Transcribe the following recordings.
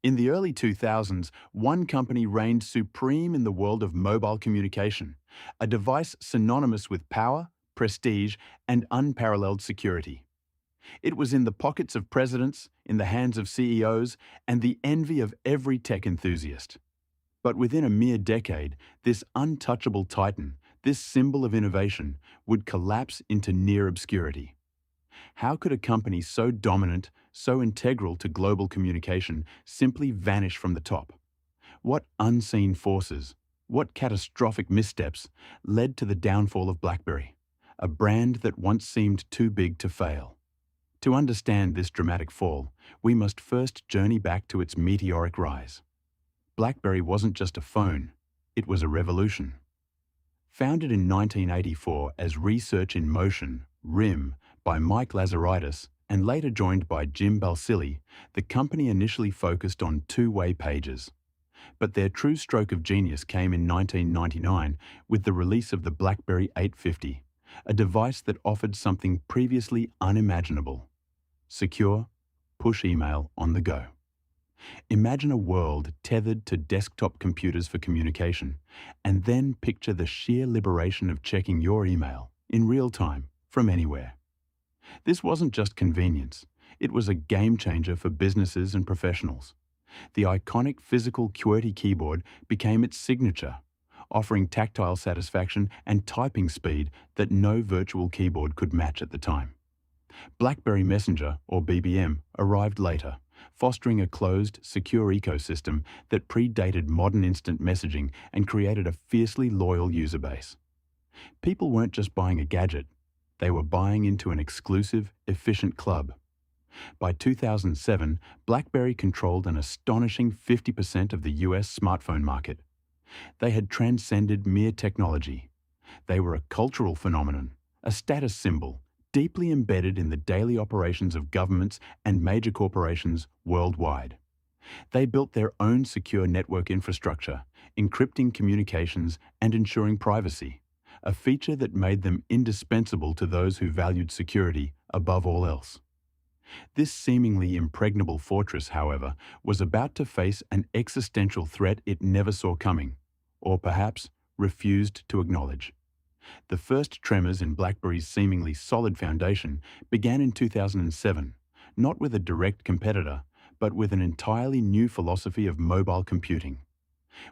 In the early 2000s, one company reigned supreme in the world of mobile communication, a device synonymous with power, prestige, and unparalleled security. It was in the pockets of presidents, in the hands of CEOs, and the envy of every tech enthusiast. But within a mere decade, this untouchable titan, this symbol of innovation, would collapse into near obscurity. How could a company so dominant, so integral to global communication, simply vanish from the top? What unseen forces, what catastrophic missteps led to the downfall of BlackBerry, a brand that once seemed too big to fail? To understand this dramatic fall, we must first journey back to its meteoric rise. BlackBerry wasn't just a phone, it was a revolution. Founded in 1984 as Research in Motion, RIM, by Mike Lazaridis and later joined by Jim Balsillie, the company initially focused on two-way pages. But their true stroke of genius came in 1999 with the release of the BlackBerry 850, a device that offered something previously unimaginable: secure, push email on the go. Imagine a world tethered to desktop computers for communication, and then picture the sheer liberation of checking your email in real time from anywhere. This wasn't just convenience, it was a game changer for businesses and professionals. The iconic physical QWERTY keyboard became its signature, offering tactile satisfaction and typing speed that no virtual keyboard could match at the time. BlackBerry Messenger, or BBM, arrived later, fostering a closed, secure ecosystem that predated modern instant messaging and created a fiercely loyal user base. People weren't just buying a gadget, they were buying into an exclusive, efficient club. By 2007, BlackBerry controlled an astonishing 50% of the US smartphone market. They had transcended mere technology. They were a cultural phenomenon, a status symbol, deeply embedded in the daily operations of governments and major corporations worldwide. They built their own secure network infrastructure, encrypting communications and ensuring privacy, a feature that made them indispensable to those who valued security above all else. This seemingly impregnable fortress, however, was about to face an existential threat it never saw coming, or perhaps refused to acknowledge. The first tremors in BlackBerry's seemingly solid foundation began in 2007, not with a direct competitor, but with an entirely new philosophy of mobile computing.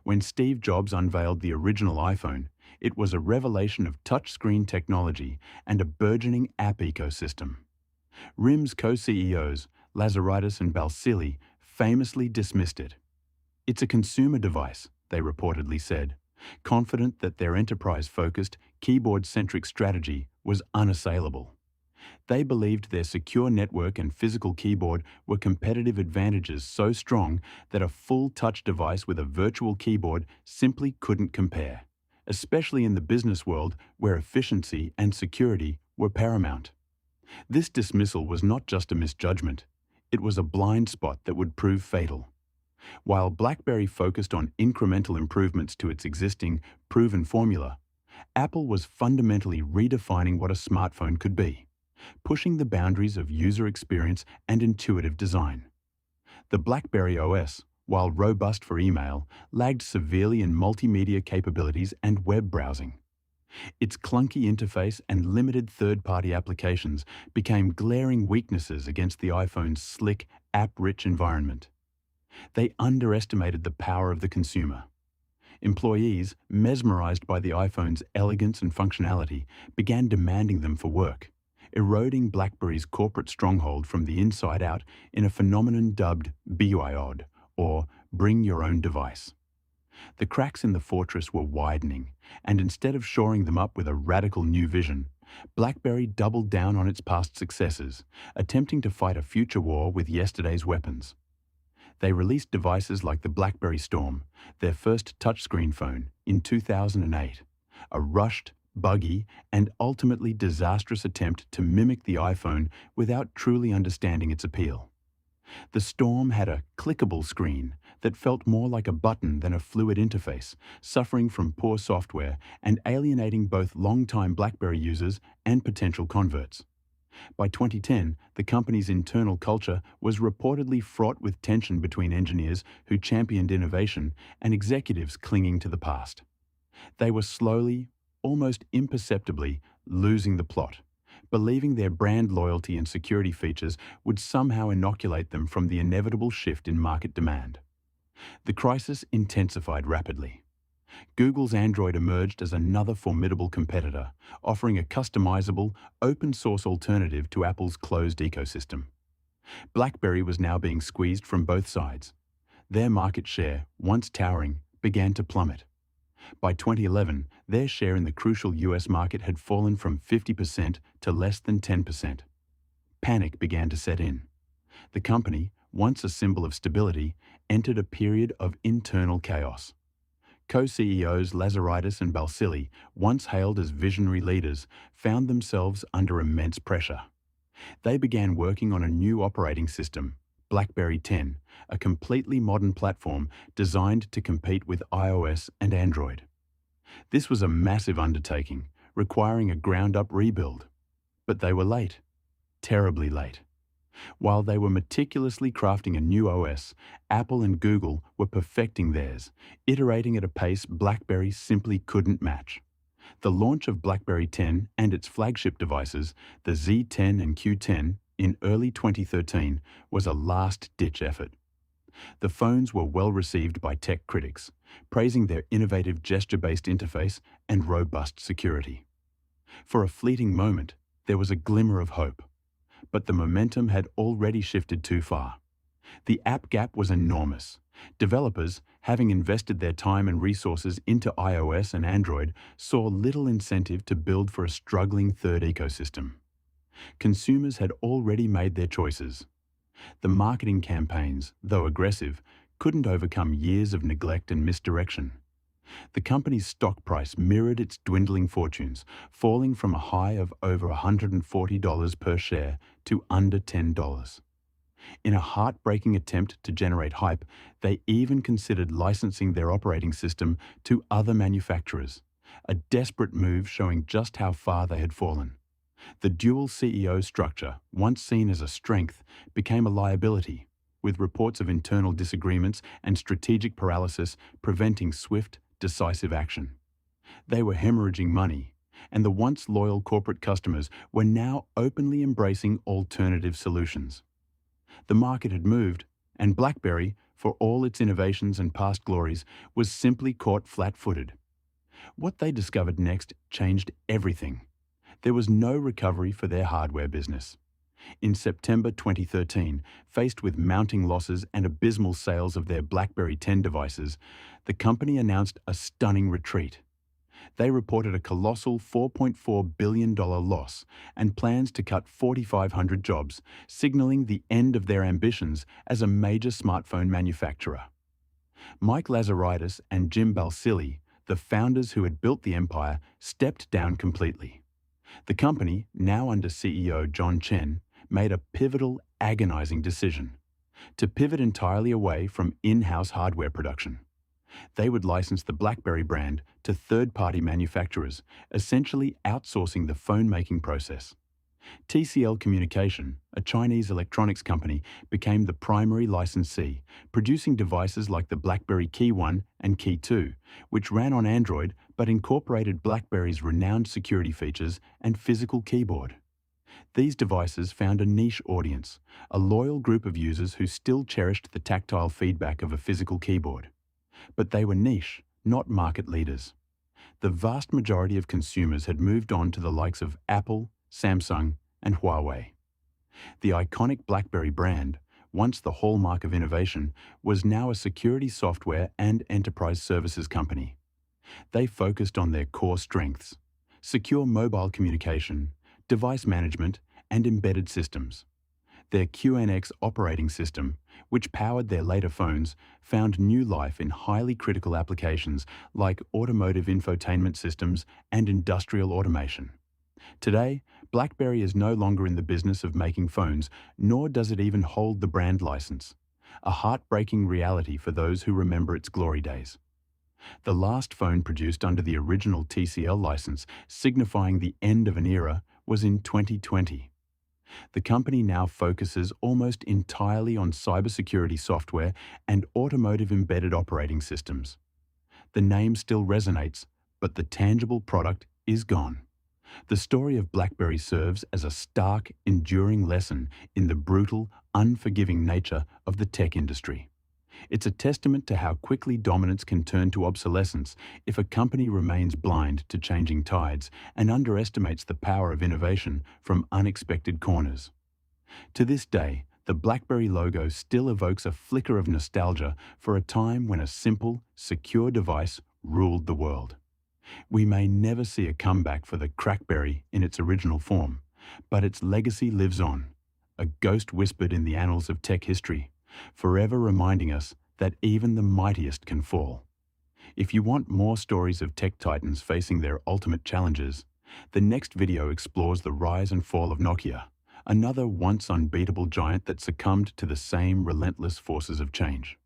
When Steve Jobs unveiled the original iPhone, it was a revelation of touchscreen technology and a burgeoning app ecosystem. RIM's co-CEOs, Lazaridis and Balsillie, famously dismissed it. "It's a consumer device," they reportedly said, confident that their enterprise-focused, keyboard-centric strategy was unassailable. They believed their secure network and physical keyboard were competitive advantages so strong that a full-touch device with a virtual keyboard simply couldn't compare, especially in the business world where efficiency and security were paramount. This dismissal was not just a misjudgment, it was a blind spot that would prove fatal. While BlackBerry focused on incremental improvements to its existing, proven formula, Apple was fundamentally redefining what a smartphone could be, pushing the boundaries of user experience and intuitive design. The BlackBerry OS, while robust for email, lagged severely in multimedia capabilities and web browsing. Its clunky interface and limited third-party applications became glaring weaknesses against the iPhone's slick, app-rich environment. They underestimated the power of the consumer. Employees, mesmerized by the iPhone's elegance and functionality, began demanding them for work, eroding BlackBerry's corporate stronghold from the inside out in a phenomenon dubbed BYOD, or Bring Your Own Device. The cracks in the fortress were widening, and instead of shoring them up with a radical new vision, BlackBerry doubled down on its past successes, attempting to fight a future war with yesterday's weapons. They released devices like the BlackBerry Storm, their first touchscreen phone, in 2008, a rushed, buggy, and ultimately disastrous attempt to mimic the iPhone without truly understanding its appeal. The Storm had a clickable screen that felt more like a button than a fluid interface, suffering from poor software and alienating both long-time BlackBerry users and potential converts. By 2010, the company's internal culture was reportedly fraught with tension between engineers who championed innovation and executives clinging to the past. They were slowly, almost imperceptibly, losing the plot, believing their brand loyalty and security features would somehow inoculate them from the inevitable shift in market demand. The crisis intensified rapidly. Google's Android emerged as another formidable competitor, offering a customizable, open-source alternative to Apple's closed ecosystem. BlackBerry was now being squeezed from both sides. Their market share, once towering, began to plummet. By 2011, their share in the crucial US market had fallen from 50% to less than 10%. Panic began to set in. The company, once a symbol of stability, entered a period of internal chaos. Co-CEOs Lazaridis and Balsillie, once hailed as visionary leaders, found themselves under immense pressure. They began working on a new operating system, BlackBerry 10, a completely modern platform designed to compete with iOS and Android. This was a massive undertaking, requiring a ground-up rebuild. But they were late, terribly late. While they were meticulously crafting a new OS, Apple and Google were perfecting theirs, iterating at a pace BlackBerry simply couldn't match. The launch of BlackBerry 10 and its flagship devices, the Z10 and Q10, in early 2013 was a last-ditch effort. The phones were well received by tech critics, praising their innovative gesture-based interface and robust security. For a fleeting moment, there was a glimmer of hope. But the momentum had already shifted too far. The app gap was enormous. Developers, having invested their time and resources into iOS and Android, saw little incentive to build for a struggling third ecosystem. Consumers had already made their choices. The marketing campaigns, though aggressive, couldn't overcome years of neglect and misdirection. The company's stock price mirrored its dwindling fortunes, falling from a high of over $140 per share to under $10. In a heartbreaking attempt to generate hype, they even considered licensing their operating system to other manufacturers, a desperate move showing just how far they had fallen. The dual CEO structure, once seen as a strength, became a liability, with reports of internal disagreements and strategic paralysis preventing swift, decisive action. They were hemorrhaging money, and the once loyal corporate customers were now openly embracing alternative solutions. The market had moved, and BlackBerry, for all its innovations and past glories, was simply caught flat-footed. What they discovered next changed everything. There was no recovery for their hardware business. In September 2013, faced with mounting losses and abysmal sales of their BlackBerry 10 devices, the company announced a stunning retreat. They reported a colossal $4.4 billion loss and plans to cut 4,500 jobs, signaling the end of their ambitions as a major smartphone manufacturer. Mike Lazaridis and Jim Balsillie, the founders who had built the empire, stepped down completely. The company, now under CEO John Chen, made a pivotal, agonizing decision: to pivot entirely away from in-house hardware production. They would license the BlackBerry brand to third-party manufacturers, essentially outsourcing the phone-making process. TCL Communication, a Chinese electronics company, became the primary licensee, producing devices like the BlackBerry Key 1 and Key 2, which ran on Android but incorporated BlackBerry's renowned security features and physical keyboard. These devices found a niche audience, a loyal group of users who still cherished the tactile feedback of a physical keyboard. But they were niche, not market leaders. The vast majority of consumers had moved on to the likes of Apple, Samsung, and Huawei. The iconic BlackBerry brand, once the hallmark of innovation, was now a security software and enterprise services company. They focused on their core strengths: secure mobile communication, device management, and embedded systems. Their QNX operating system, which powered their later phones, found new life in highly critical applications like automotive infotainment systems and industrial automation. Today, BlackBerry is no longer in the business of making phones, nor does it even hold the brand license, a heartbreaking reality for those who remember its glory days. The last phone produced under the original TCL license, signifying the end of an era, was in 2020. The company now focuses almost entirely on cybersecurity software and automotive embedded operating systems. The name still resonates, but the tangible product is gone. The story of BlackBerry serves as a stark, enduring lesson in the brutal, unforgiving nature of the tech industry. It's a testament to how quickly dominance can turn to obsolescence if a company remains blind to changing tides and underestimates the power of innovation from unexpected corners. To this day, the BlackBerry logo still evokes a flicker of nostalgia for a time when a simple, secure device ruled the world. We may never see a comeback for the Crackberry in its original form, but its legacy lives on, a ghost whispered in the annals of tech history, forever reminding us that even the mightiest can fall. If you want more stories of tech titans facing their ultimate challenges, the next video explores the rise and fall of Nokia, another once unbeatable giant that succumbed to the same relentless forces of change.